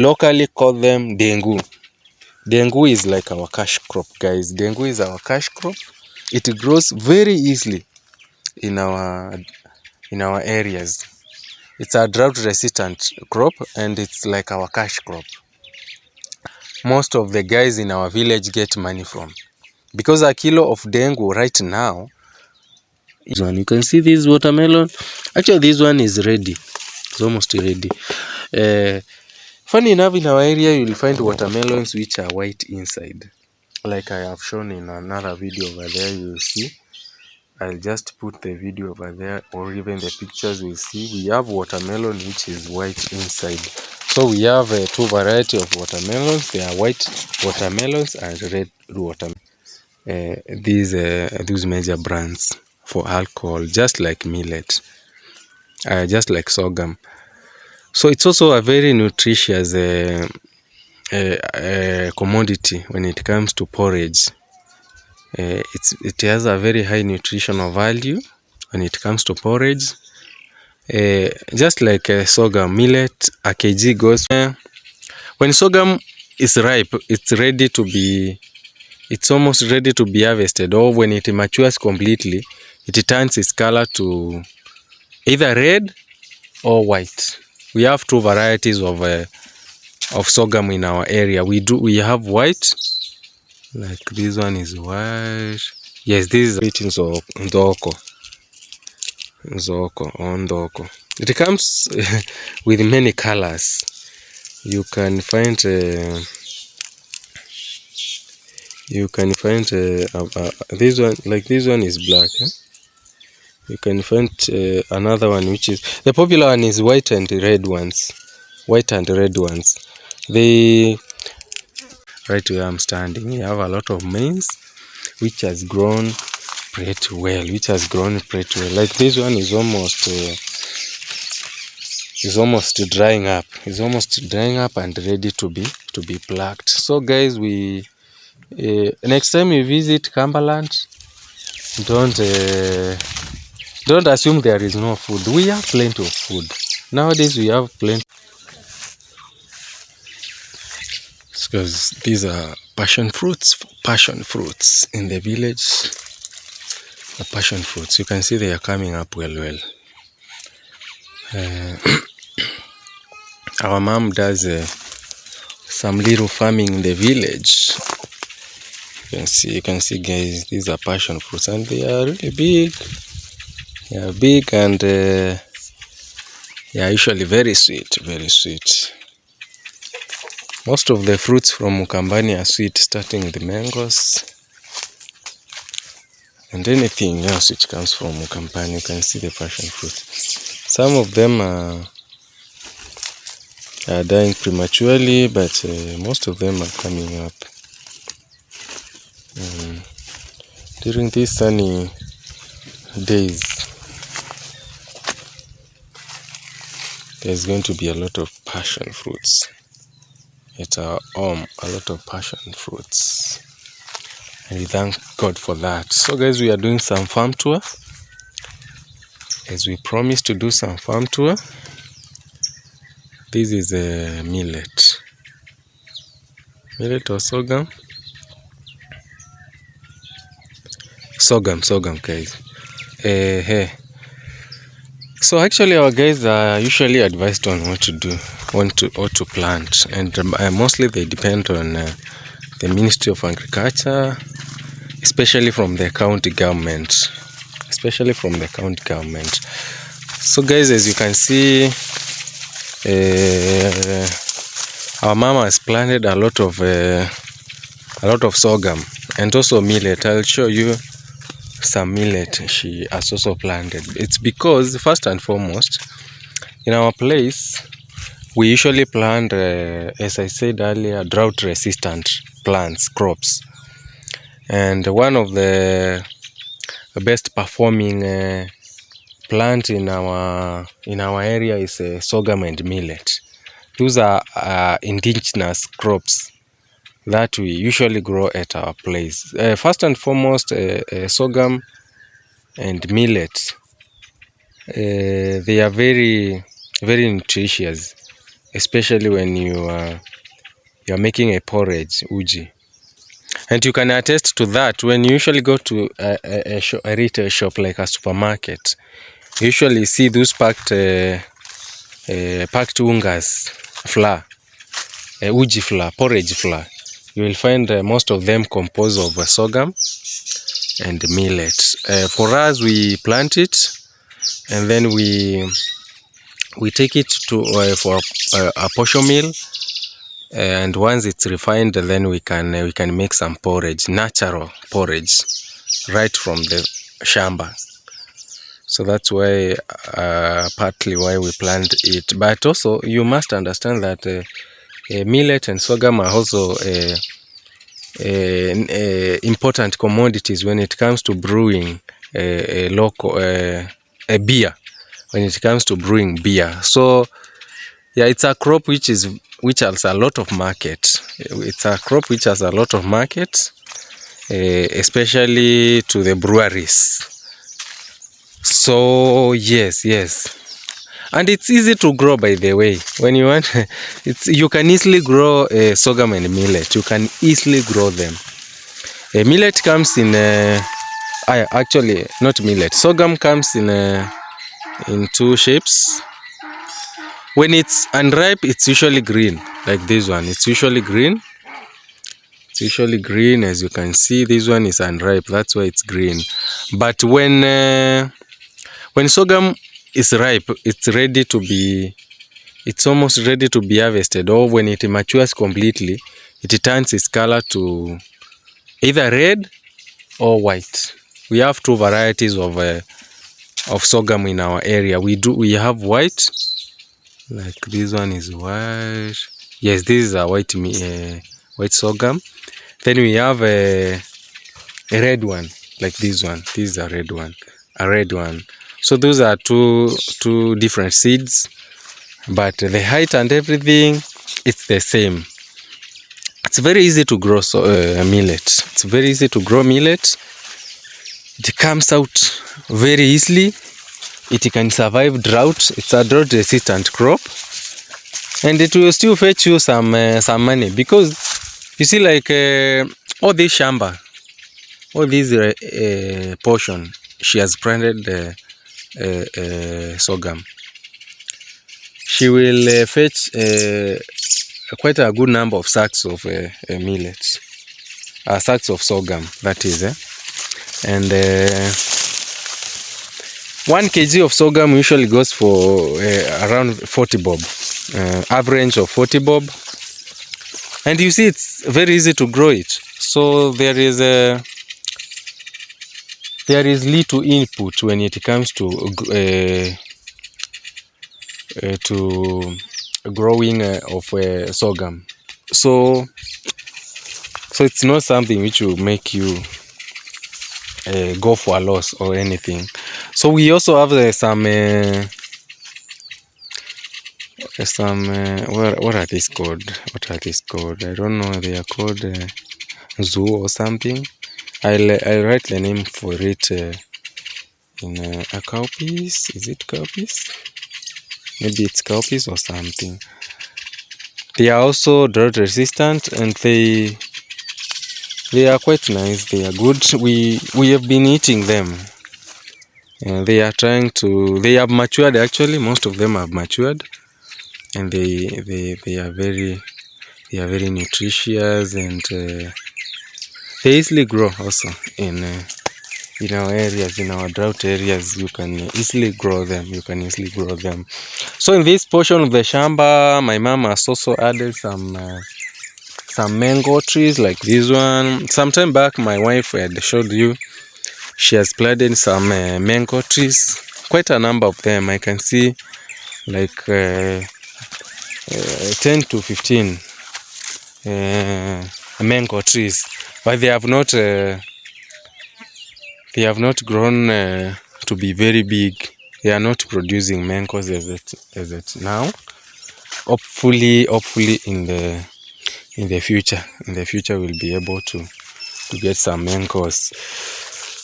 locally call them Denu. Denu is like our cash crop, guys. Denu is our cash crop. It grows very easily in our areas. It's a drought resistant crop and it's like our cash crop. Most of the guys in our village get money from, because a kilo of Denu right now is one. You can see this watermelon. Actually, this one is ready. It's almost ready. Funny enough, in our area you'll find watermelons which are white inside, like I have shown in another video over there. You'll see, I'll just put the video over there, or even the pictures. We'll see we have watermelon which is white inside. So we have two varieties of watermelons. They are white watermelons and red watermelon. These major brands for alcohol, just like millet, just like sorghum. So it's also a very nutritious commodity when it comes to porridge. It has a very high nutritional value when it comes to porridge. Just like sorghum, millet, a kg goes. When sorghum is ripe, it's almost ready to be harvested, or when it matures completely, it turns its color to either red or white. We have two varieties of sorghum in our area. We have white, like this one is white. Yes, this is written Ndoko. It comes with many colors. You can find this one, like this one is black. You can find another one which is the popular one is white and red ones. They right where I'm standing, we have a lot of maize which has grown pretty well. Like this one is almost drying up. It's almost drying up and ready to be plucked. So guys, we next time you visit Cumberland, don't assume there is no food. We have plenty of food nowadays. We have plenty, because these are passion fruits in the village. The passion fruits, you can see they are coming up well. Our mom does some little farming in the village. You can see guys, these are passion fruits and they are really big. They are big and they are usually very sweet. Most of the fruits from Ukambani are sweet, starting with the mangoes and anything else which comes from Ukambani. You can see the passion fruit. Some of them are dying prematurely, but most of them are coming up. During these sunny days, there's going to be a lot of passion fruits at our home, a lot of passion fruits, and we thank God for that. So guys, we are doing some farm tour, as we promised to do some farm tour. This is a millet or sorghum, guys. So actually our guys are usually advised on what to do, what to plant, and mostly they depend on the Ministry of Agriculture, especially from the county government. So guys, as you can see, our mama has planted a lot of sorghum and also millet. I'll show you some millet she has also planted. It's because, first and foremost, in our place we usually plant as I said earlier, drought resistant crops, and one of the best performing plant in our area is sorghum and millet. Those are indigenous crops that we usually grow at our place. First and foremost, sorghum and millet, they are very, very nutritious. especially when you're making a porridge, uji. And you can attest to that when you usually go to a retail shop like a supermarket. You usually see those packed ungas, flour, uji flour, porridge flour. You will find most of them composed of sorghum and millet. For us, we plant it, and then we take it to for a portion mill, and once it's refined, then we can make some porridge, natural porridge, right from the shamba. So that's why partly why we plant it. But also you must understand that millet and sorghum are also important commodities when it comes to brewing a local beer. When it comes to brewing beer, so yeah, it's a crop which has a lot of market. It's a crop which has a lot of market, especially to the breweries. So yes, and it's easy to grow, by the way. When you want, you can easily grow sorghum and millet. You can easily grow them. Millet comes in actually not millet. Sorghum comes in two shapes. When it's unripe, it's usually green, like this one. It's usually green. It's usually green, as you can see. This one is unripe, that's why it's green. But when sorghum is ripe, it's ready to be. It's almost ready to be harvested. Or when it matures completely, it turns its color to either red or white. We have two varieties of sorghum in our area. We have white. Like this one is white. Yes, this is a white sorghum. Then we have a red one, like this one. This is a red one. So those are two different seeds, but the height and everything, it's the same. It's very easy to grow millet. It's very easy to grow millet. It comes out very easily. It can survive drought. It's a drought resistant crop, and it will still fetch you some money, because you see, like all this shamba, all this portion, she has planted sorghum. She will fetch quite a good number of sacks of millet, sacks of sorghum, that is. And 1 kg of sorghum usually goes for around 40 bob, average of 40 bob. And you see, it's very easy to grow it. So there is little input when it comes to growing of sorghum. So it's not something which will make you go for a loss or anything. So we also have some what are these called? I don't know. They are called zoo or something. I'll write the name for it in a cowpeas. Is it cowpeas? Maybe it's cowpeas or something. They are also drought resistant, and they are quite nice. They are good. We have been eating them. They have matured. Actually, most of them have matured, and they are very nutritious, and they easily grow also in our areas, in our drought areas. You can easily grow them. So in this portion of the shamba, my mom has also added some mango trees like this one. Sometime back, my wife had showed you, she has planted some mango trees, quite a number of them. I can see like 10 to 15 mango trees, but they have not grown to be very big. They are not producing mangoes as it now. Hopefully in the future we'll be able to get some mangoes.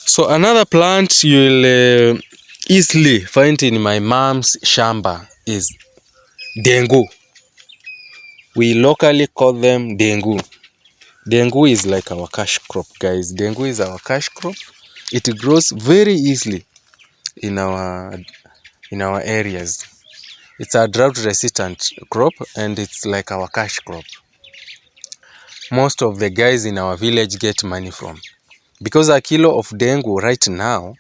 So another plant you'll easily find in my mom's shamba is Denu. We locally call them Denu. Denu is like our cash crop, guys. Denu is our cash crop. It grows very easily in our areas. It's a drought resistant crop and it's like our cash crop. Most of the guys in our village get money from, because a kilo of Denu right now,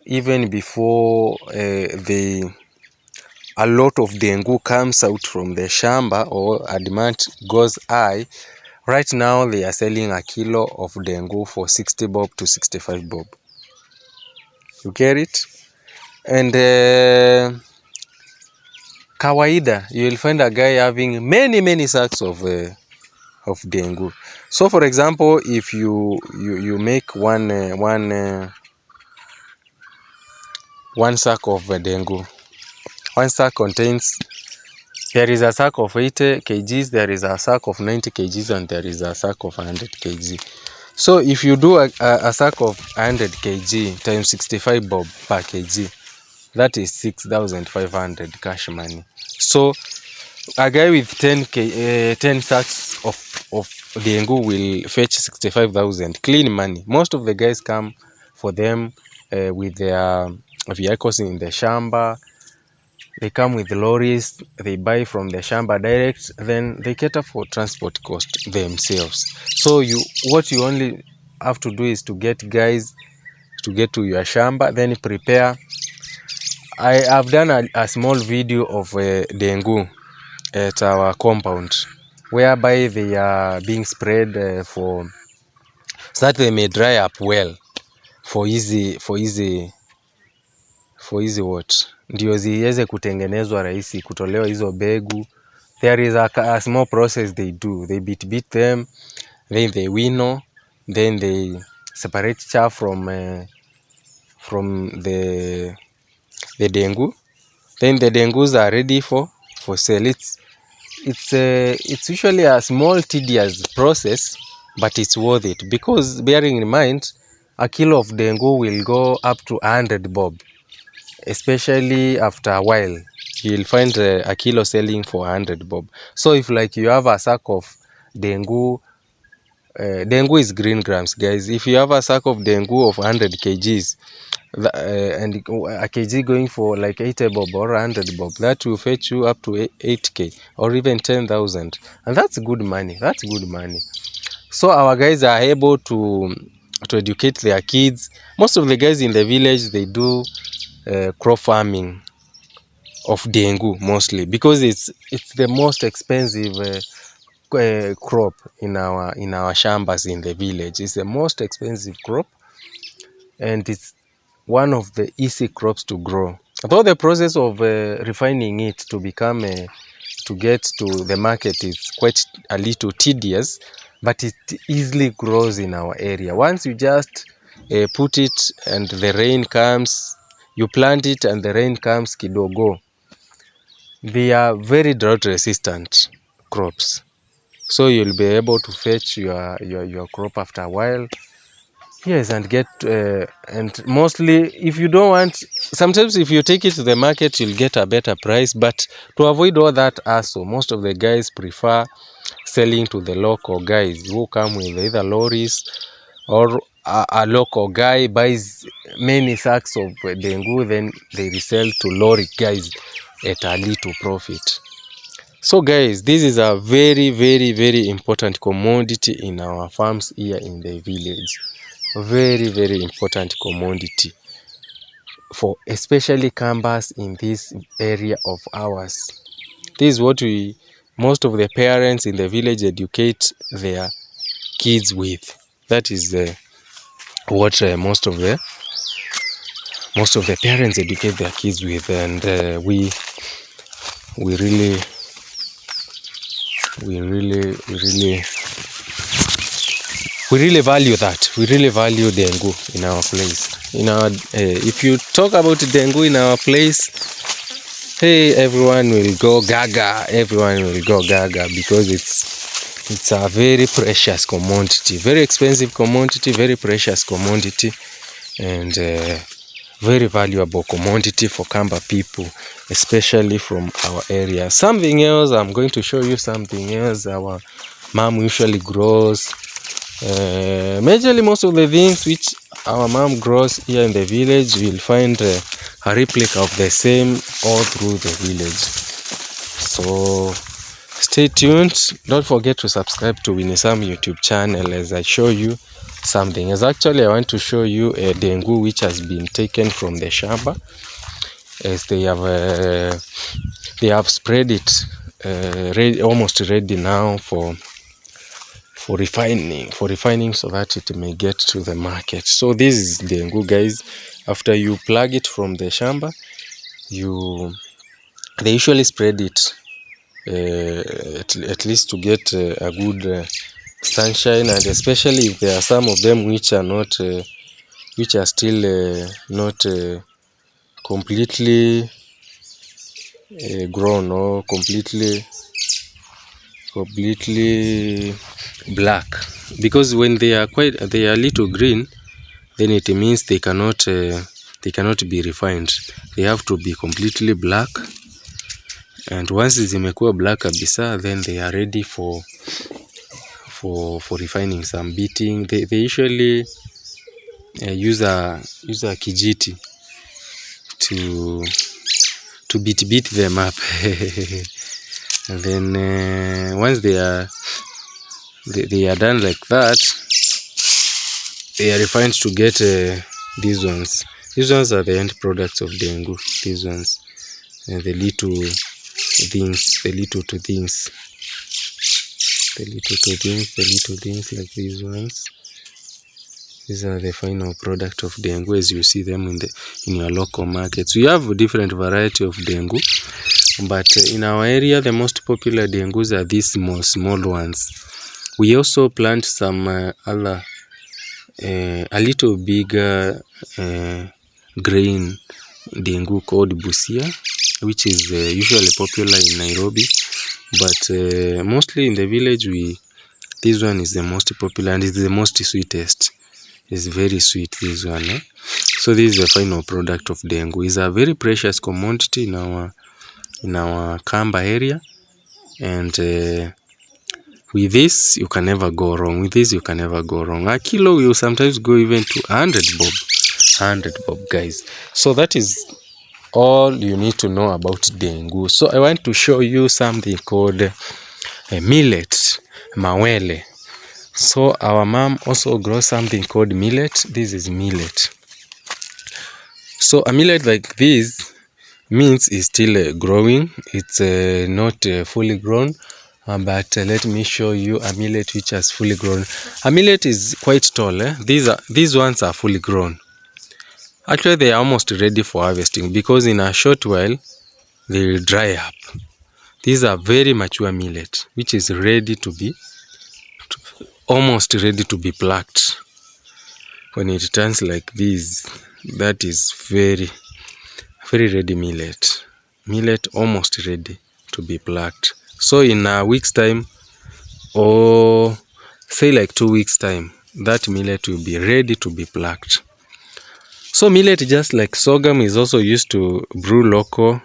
even before a lot of Denu comes out from the shamba or a demand goes high, right now they are selling a kilo of Denu for 60 bob to 65 bob. You get it? And kawaida, you will find a guy having many sacks of Denu. So for example, if you make one sack of Denu, one sack contains, there is a sack of 80 kgs, there is a sack of 90 kgs, and there is a sack of 100 kg. So if you do a sack of 100 kg times 65 bob per kg, that is 6,500 cash money. So a guy with 10 sacks of Denu will fetch 65,000 clean money. Most of the guys come for them with their vehicles in the shamba. They come with lorries, they buy from the shamba direct, then they cater for transport cost themselves. So what you only have to do is to get guys to get to your shamba, then prepare. I have done a small video of Denu at our compound, whereby they are being spread so that they may dry up well for easy what, ndio ziweze kutengenezwa rahisi, kutolewa hizo begu. There is a small process they do. They beat them, then they winnow, then they separate chaff from the Denu. Then the Dengus are ready for sale. It's usually a small tedious process, but it's worth it, because bearing in mind a kilo of Denu will go up to 100 bob. Especially after a while, you'll find a kilo selling for 100 bob. So if like you have a sack of Denu, Denu is green grams, guys. If you have a sack of Denu of 100 kgs, and a kg going for like 80 bob or 100 bob, that will fetch you up to 8k or even 10,000, and that's good money. That's good money. So our guys are able to educate their kids. Most of the guys in the village, they do crop farming of Denu mostly, because it's the most expensive crop in our shambas in the village. It's the most expensive crop, and it's one of the easy crops to grow. Although the process of refining it to become to get to the market is quite a little tedious, but it easily grows in our area. Once you just put it and the rain comes, you plant it and the rain comes kidogo, they are very drought resistant crops. So you'll be able to fetch your crop after a while. Yes, and get and mostly, if you don't want, sometimes if you take it to the market, you'll get a better price. But to avoid all that hassle, most of the guys prefer selling to the local guys who come with either lorries, or a local guy buys many sacks of Denu, then they resell to lorry guys at a little profit. So guys, this is a very important commodity in our farms here in the village. Very important commodity for especially campers in this area of ours. This is what most of the parents in the village educate their kids with. That is what most of the parents educate their kids with, and we really value that. We really value Denu in our place. If you talk about Denu in our place, hey, everyone will go gaga. Everyone will go gaga, because it's a very precious commodity, very expensive commodity, very precious commodity, and very valuable commodity for Kamba people, especially from our area. Something else, I'm going to show you something else our mom usually grows. Majorly most of the things which our mom grows here in the village, you'll find a replica of the same all through the village. So stay tuned. Don't forget to subscribe to Winisam YouTube channel as I show you something. As actually I want to show you a dengu which has been taken from the shamba, as they have spread it almost ready now for refining so that it may get to the market. So this is dengu, guys. After you plug it from the shamba, they usually spread it at least to get a good sunshine, and especially if there are some of them which are not which are still not completely grown or completely black, because when they are little green, then it means they cannot be refined. They have to be completely black, and once zimekuwa black kabisa, then they are ready for refining, some beating. They usually use a kijiti to beat them up. And then once they are done like that, they are refined to get these ones. These ones are the end products of dengu. These ones, the little things like these ones. These are the final product of dengu as you see them in your local markets. We have a different variety of dengu, but in our area the most popular dengus are these small ones. We also plant some other a little bigger grain dengu called busia, which is usually popular in Nairobi, but mostly in the village this one is the most popular and is the most sweetest. It's very sweet, this one. So this is the final product of dengu. It's a very precious commodity in our Kamba area, and with this you can never go wrong. A kilo will sometimes go even to 100 bob, guys. So that is all you need to know about dengu. So I want to show you something called millet, mawele. So our mom also grows something called millet. This is millet. So a millet like this means is still growing. It's not fully grown, but let me show you a millet which has fully grown. A millet is quite tall. These ones are fully grown. Actually, they are almost ready for harvesting, because in a short while they will dry up. These are very mature millet which is ready to be almost ready to be plucked. When it turns like this, that is very ready millet almost ready to be plucked. So in a week's time, or say like 2 weeks time, that millet will be ready to be plucked. So millet, just like sorghum, is also used to do local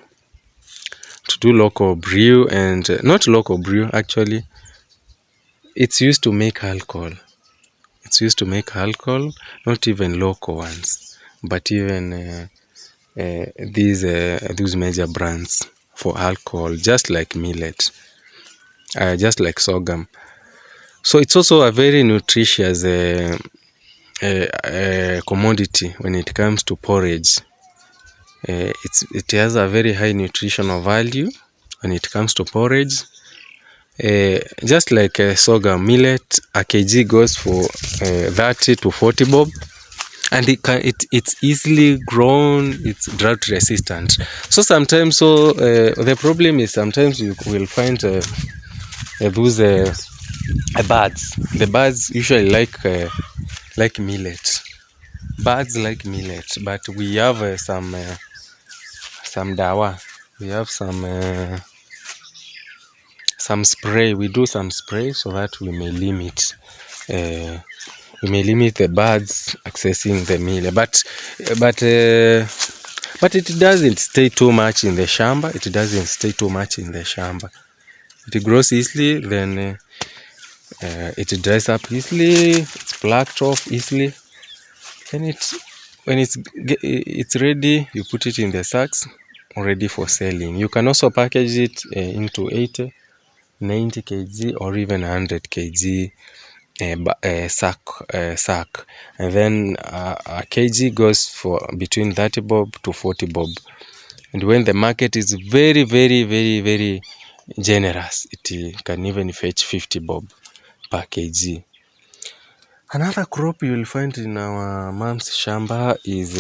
brew, and not local brew actually. It's used to make alcohol. Not even local ones, but even these major brands for alcohol, just like millet, just like sorghum. So it's also a very nutritious commodity when it comes to porridge. It has a very high nutritional value when it comes to porridge. Just like sorghum, millet, a kg goes for 30 to 40 bob, and it's easily grown. It's drought resistant. So sometimes, the problem is sometimes you will find those birds. The birds usually like millet. Birds like millet, but we have some dawa. We have some spray. We do some spray so that we may limit we may limit the birds accessing the millet, but it doesn't stay too much in the shamba. It doesn't stay too much in the shamba. It grows easily, then it dries up easily, it's plucked off easily. Then when it's ready, you put it in the sacks, ready for selling. You can also package it into 80, 90 kg or even 100 kg sack, and then a kg goes for between 30 bob to 40 bob. And when the market is very, very, very, very generous, it can even fetch 50 bob per kg. Another crop you will find in our mom's shamba is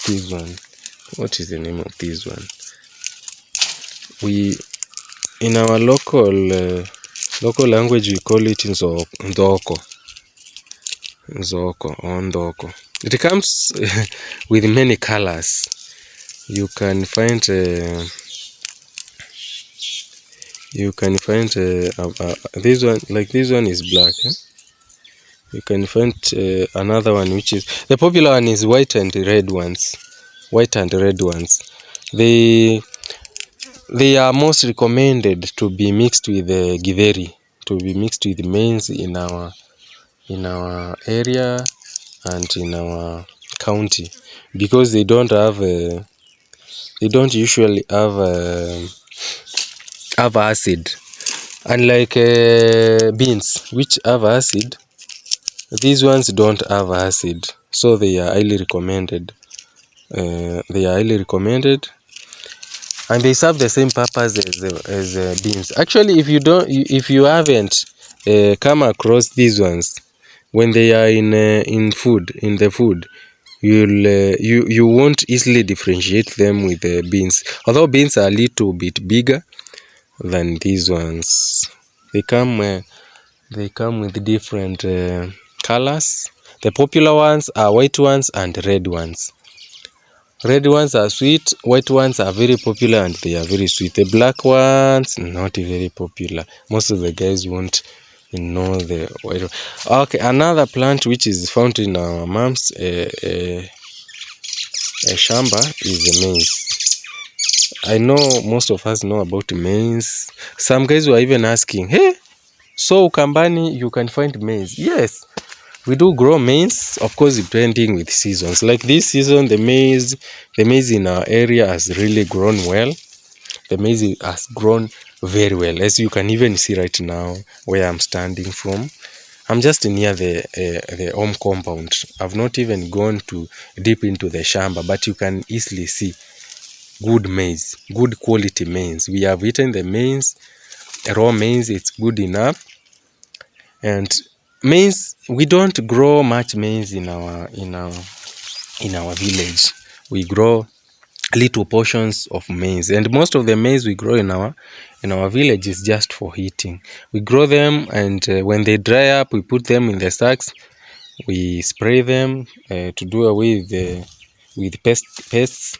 this one. What is the name of this one? In our local language, we call it ndoko or ndoko. It comes with many colors. You can find this one, like this one is black. You can find another one, which is the popular one, is white and red ones. They are most recommended to be mixed with githeri, to be mixed with maize in our area and in our county, because they don't usually have acid, unlike beans which have acid. These ones don't have acid, so they are highly recommended. And they serve the same purpose as beans. Actually, if you haven't come across these ones, when they are in the food, you won't easily differentiate them with the beans. Although beans are a little bit bigger than these ones, they come with different colors. The popular ones are white ones and red ones. Red ones are sweet, white ones are very popular and they are very sweet. The black ones, not very popular. Most of the guys won't know the white one. Okay, another plant which is found in our mom's shamba is the maize. I know most of us know about maize. Some guys were even asking, hey, so Ukambani, you can find maize? Yes, we do grow maize, of course, depending with seasons. Like this season, the maize in our area has really grown well. The maize has grown very well, as you can even see right now where I'm standing from. I'm just near the home compound. I've not even gone too deep into the shamba, but you can easily see good maize, good quality maize. We have eaten the maize, raw maize. It's good enough. And maize, we don't grow much maize in our village. We grow little portions of maize, and most of the maize we grow in our village is just for eating. We grow them, and when they dry up, we put them in the sacks. We spray them to do away with pests.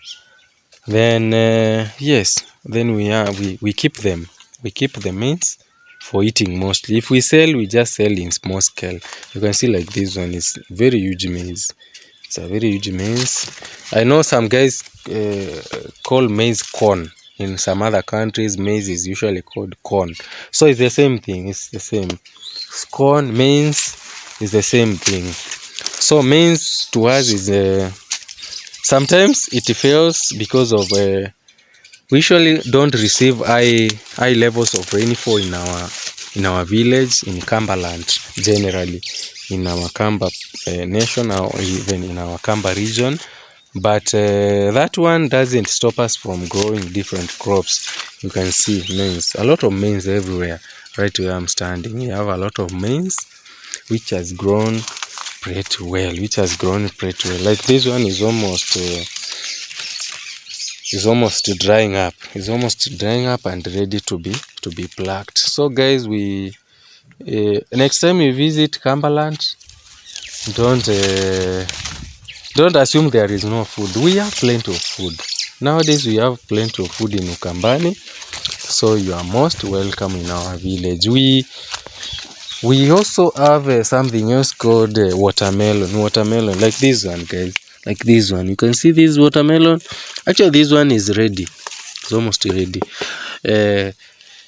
Then then we keep them. We keep the maize for eating mostly. If we sell, we just sell in small scale. You can see like this one is very huge maize. It's a very huge maize. I know some guys call maize corn. In some other countries, maize is usually called corn. So it's the same thing. It's the same. Corn, maize is the same thing. So maize to us is sometimes it fails because of we usually don't receive high levels of rainfall in our village, in Cumberland generally, in our Kamba nation, or even in our Kamba region. But that one doesn't stop us from growing different crops. You can see maize, a lot of maize everywhere. Right where I'm standing, we have a lot of maize which has grown pretty well. Like this one is almost drying up. It's almost drying up and ready to be plucked. So guys, we next time you visit Cumberland, don't assume there is no food. We have plenty of food. Nowadays we have plenty of food in Ukambani, so you are most welcome in our village. We also have something else called watermelon, like this one, guys, like this one. You can see this watermelon. Actually, this one is ready. It's almost ready.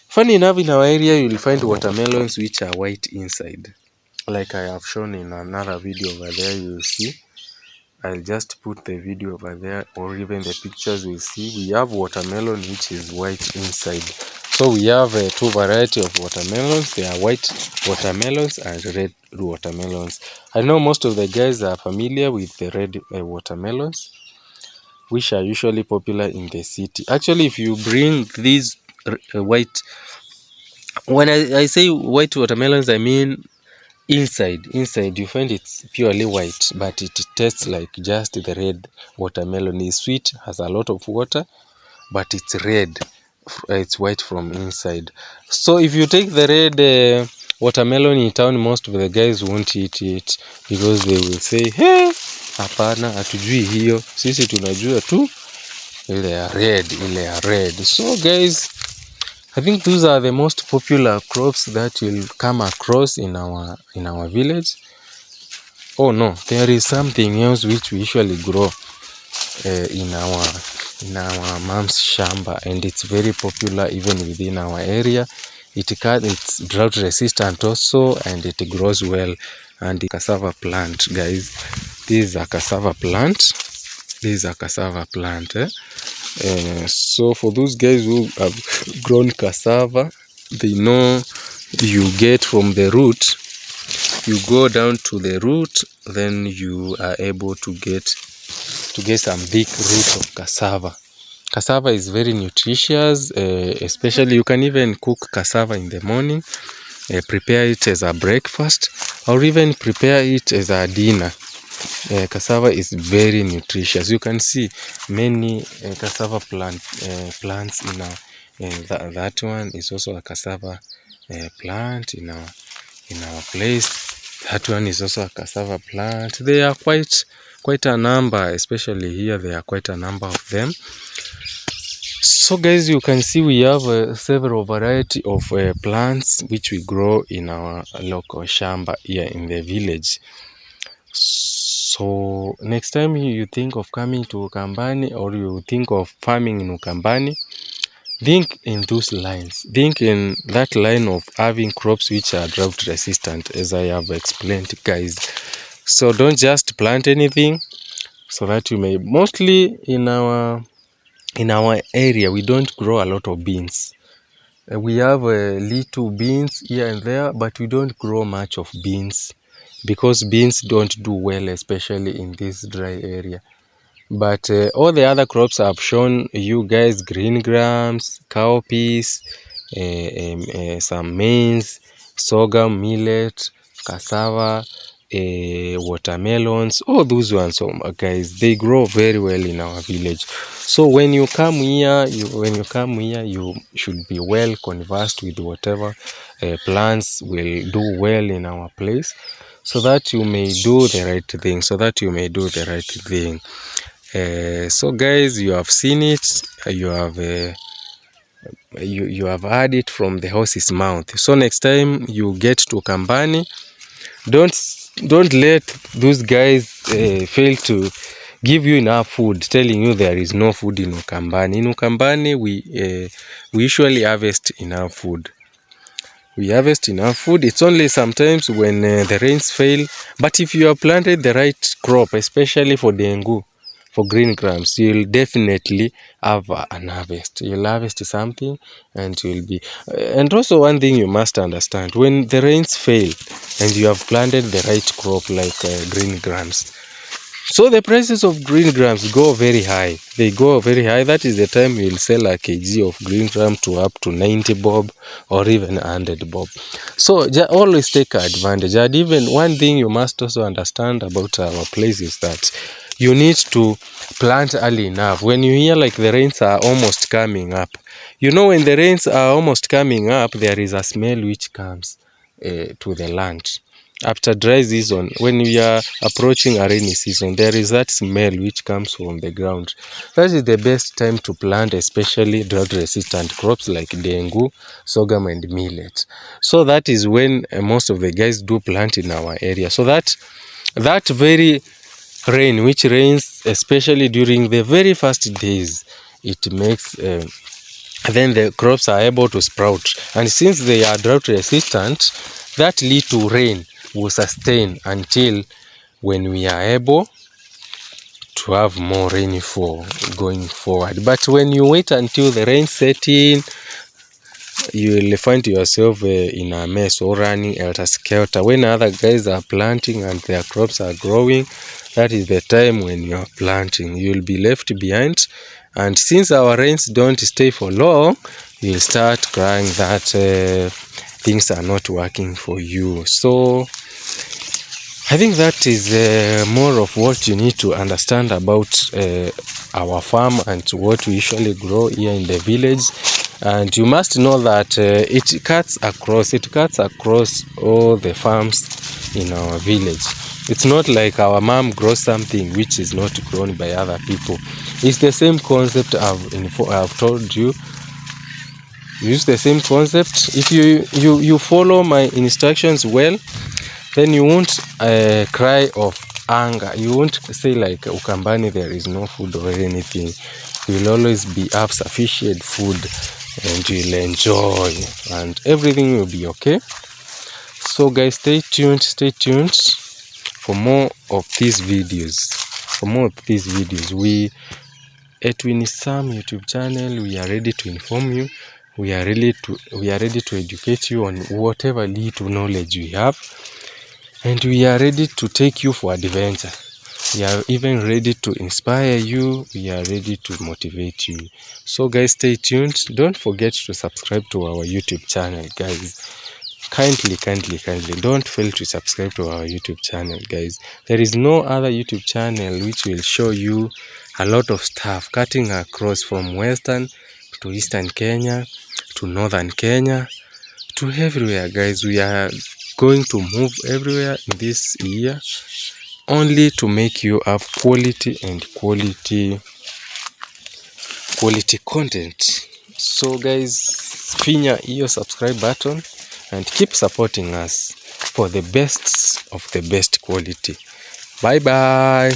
Funny enough, in our area you'll find watermelons which are white inside, like I have shown in another video over there. You'll see, I'll just put the video over there, or even the pictures. We'll see we have watermelon which is white inside. So we have two variety of watermelons. They are white watermelons and red watermelons. I know most of the guys are familiar with the red watermelons, which are usually popular in the city. Actually, if you bring these white, when I say white watermelons, I mean inside you find it's purely white, but it tastes like just the red watermelon. Is sweet, has a lot of water, but it's red. It's white from inside. So if you take the red watermelon in town, most of the guys won't eat it because they will say, hey, hapana, hatujui hiyo, sisi tunajua tu ile ya red. So guys, I think those are the most popular crops that you'll come across in our village. Oh no, there is something else which we usually grow in our mom's shamba, and it's very popular even within our area. It's drought resistant also, and it grows well. And the cassava plant, guys, this is a cassava plant. So for those guys who have grown cassava, they know you get from the root, you go down to the root, then you are able to get some big roots of cassava. Cassava is very nutritious, especially you can even cook cassava in the morning, prepare it as a breakfast, or even prepare it as a dinner. Cassava is very nutritious. You can see many cassava plants in that one is also a cassava plant in our place. That one is also a cassava plant. They are quite a number, especially here. There are quite a number of them. So guys, you can see we have several variety of plants which we grow in our local shamba here in the village. So next time you think of coming to Ukambani, or you think of farming in Ukambani, think in those lines. Think in that line of having crops which are drought resistant, as I have explained, guys. So don't just plant anything, so that you may. Mostly in our area, we don't grow a lot of beans. We have little beans here and there, but we don't grow much of beans, because beans don't do well, especially in this dry area. But all the other crops I've shown you guys, green grams, cowpeas, some maize, sorghum, millet, cassava, watermelons, all those ones, guys, they grow very well in our village. So when you come here, you should be well conversed with whatever plants will do well in our place, so that you may do the right thing. So guys, you have seen it, you have heard it from the horse's mouth. So next time you get to Ukambani, don't let those guys fail to give you enough food, telling you there is no food in Ukambani. In Ukambani, we usually harvest enough food. It's only sometimes when the rains fail. But if you have planted the right crop, especially for Denu, for green grams, you'll definitely have an harvest. You'll harvest something, and you'll be. And also, one thing you must understand: when the rains fail, and you have planted the right crop like green grams, so the prices of green grams go very high. They go very high. That is the time you will sell a kg of green gram to up to 90 bob, or even 100 bob. So always take advantage. And even one thing you must also understand about our place is that you need to plant early enough. When you hear like the rains are almost coming up, when the rains are almost coming up, there is a smell which comes to the land. after dry season, when we are approaching a rainy season, there is that smell which comes from the ground. That is the best time to plant, especially drought resistant crops like Denu, Sorghum and Millet. So that is when most of the guys do plant in our area. So that very rain which rains especially during the very first days, it makes then the crops are able to sprout, and since they are drought resistant, that little rain will sustain until when we are able to have more rainfall going forward. But when you wait until the rain set in, you will find yourself in a mess or running helter skelter. When other guys are planting and their crops are growing, that is the time when you are planting. You will be left behind, and since our rains don't stay for long, you'll start crying that things are not working for you. So I think that is more of what you need to understand about our farm and what we usually grow here in the village. And you must know that it cuts across all the farms in our village. It's not like our mom grows something which is not grown by other people. It's the same concept I've told you. Use the same concept. If you follow my instructions well, then you won't cry of anger. You won't say like Ukambani there is no food or anything. You will always have sufficient food, and you'll enjoy, and everything will be okay. So guys, stay tuned for more of these videos. We at Winisam YouTube channel, we are ready to inform you. We are ready to educate you on whatever little knowledge we have. And we are ready to take you for adventure. We are even ready to inspire you. We are ready to motivate you. So guys, stay tuned. Don't forget to subscribe to our YouTube channel, guys. Kindly, don't fail to subscribe to our YouTube channel, guys. There is no other YouTube channel which will show you a lot of stuff cutting across from Western to Eastern Kenya to Northern Kenya to everywhere, guys. We are going to move everywhere in this year, only to make you have quality content. So guys, finya hiyo subscribe button and keep supporting us for the best of the best quality. Bye bye.